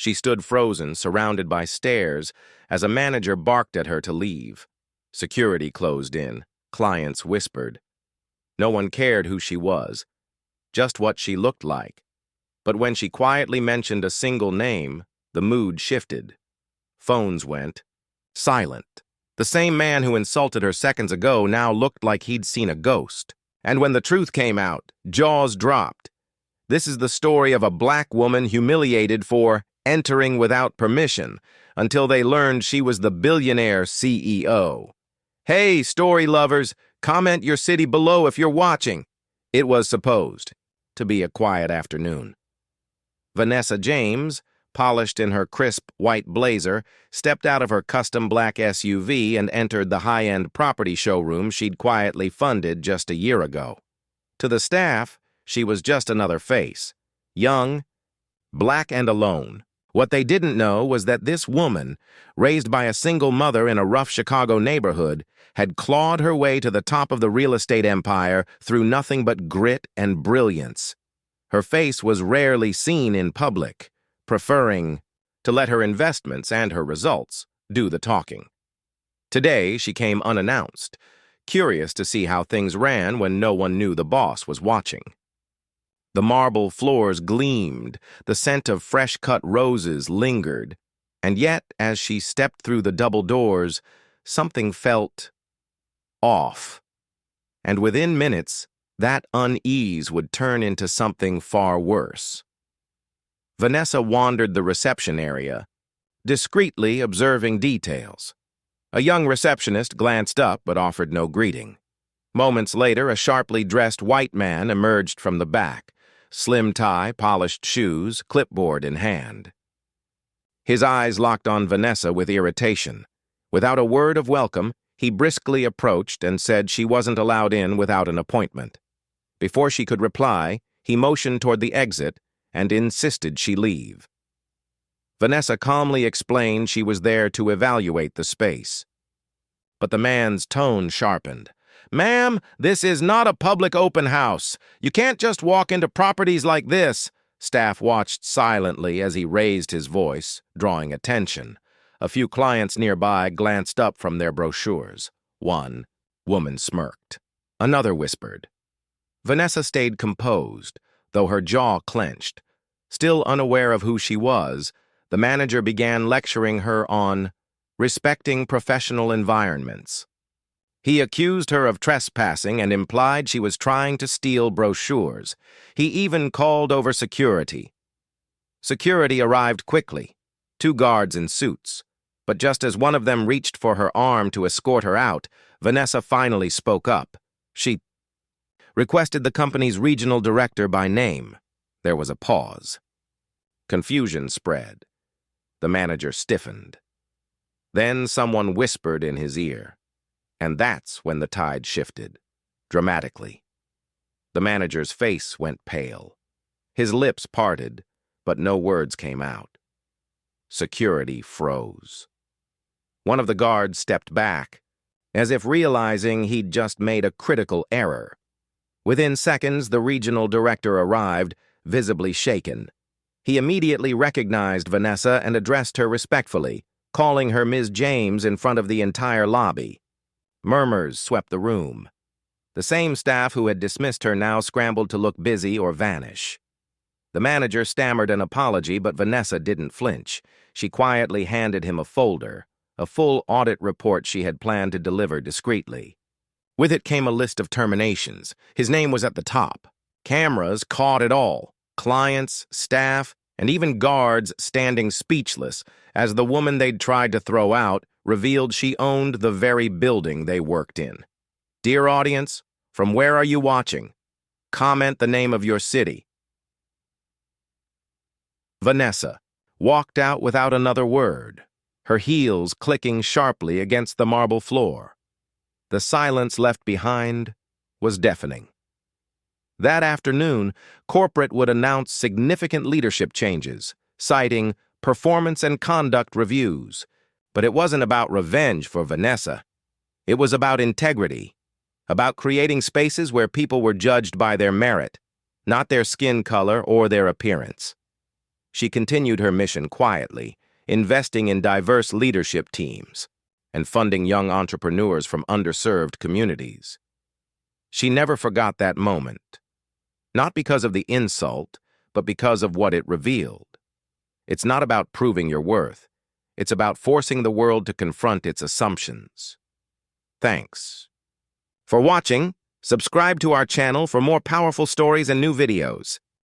She stood frozen, surrounded by stares, as a manager barked at her to leave. Security closed in. Clients whispered. No one cared who she was, just what she looked like. But when she quietly mentioned a single name, the mood shifted. Phones went silent. The same man who insulted her seconds ago now looked like he'd seen a ghost. And when the truth came out, jaws dropped. This is the story of a black woman humiliated for entering without permission until they learned she was the billionaire CEO. Hey, story lovers, comment your city below if you're watching. It was supposed to be a quiet afternoon. Vanessa James, polished in her crisp white blazer, stepped out of her custom black SUV and entered the high-end property showroom she'd quietly funded just a year ago. To the staff, she was just another face, young, black and alone. What they didn't know was that this woman, raised by a single mother in a rough Chicago neighborhood, had clawed her way to the top of the real estate empire through nothing but grit and brilliance. Her face was rarely seen in public, preferring to let her investments and her results do the talking. Today, she came unannounced, curious to see how things ran when no one knew the boss was watching. The marble floors gleamed, the scent of fresh-cut roses lingered, and yet, as she stepped through the double doors, something felt off. And within minutes, that unease would turn into something far worse. Vanessa wandered the reception area, discreetly observing details. A young receptionist glanced up but offered no greeting. Moments later, a sharply dressed white man emerged from the back, slim tie, polished shoes, clipboard in hand. His eyes locked on Vanessa with irritation. Without a word of welcome, he briskly approached and said she wasn't allowed in without an appointment. Before she could reply, he motioned toward the exit and insisted she leave. Vanessa calmly explained she was there to evaluate the space. But the man's tone sharpened. "Ma'am, this is not a public open house. You can't just walk into properties like this." Staff watched silently as he raised his voice, drawing attention. A few clients nearby glanced up from their brochures. One woman smirked. Another whispered. Vanessa stayed composed, though her jaw clenched. Still unaware of who she was, the manager began lecturing her on respecting professional environments. He accused her of trespassing and implied she was trying to steal brochures. He even called over security. Security arrived quickly, 2 guards in suits. But just as one of them reached for her arm to escort her out, Vanessa finally spoke up. She requested the company's regional director by name. There was a pause. Confusion spread. The manager stiffened. Then someone whispered in his ear. And that's when the tide shifted, dramatically. The manager's face went pale. His lips parted, but no words came out. Security froze. One of the guards stepped back, as if realizing he'd just made a critical error. Within seconds, the regional director arrived, visibly shaken. He immediately recognized Vanessa and addressed her respectfully, calling her Ms. James in front of the entire lobby. Murmurs swept the room. The same staff who had dismissed her now scrambled to look busy or vanish. The manager stammered an apology, but Vanessa didn't flinch. She quietly handed him a folder, a full audit report she had planned to deliver discreetly. With it came a list of terminations. His name was at the top. Cameras caught it all. Clients, staff, and even guards standing speechless as the woman they'd tried to throw out revealed she owned the very building they worked in. Dear audience, from where are you watching? Comment the name of your city. Vanessa walked out without another word, her heels clicking sharply against the marble floor. The silence left behind was deafening. That afternoon, corporate would announce significant leadership changes, citing performance and conduct reviews. But it wasn't about revenge for Vanessa. It was about integrity, about creating spaces where people were judged by their merit, not their skin color or their appearance. She continued her mission quietly, investing in diverse leadership teams and funding young entrepreneurs from underserved communities. She never forgot that moment, not because of the insult, but because of what it revealed. It's not about proving your worth. It's about forcing the world to confront its assumptions. Thanks for watching. Subscribe to our channel for more powerful stories and new videos.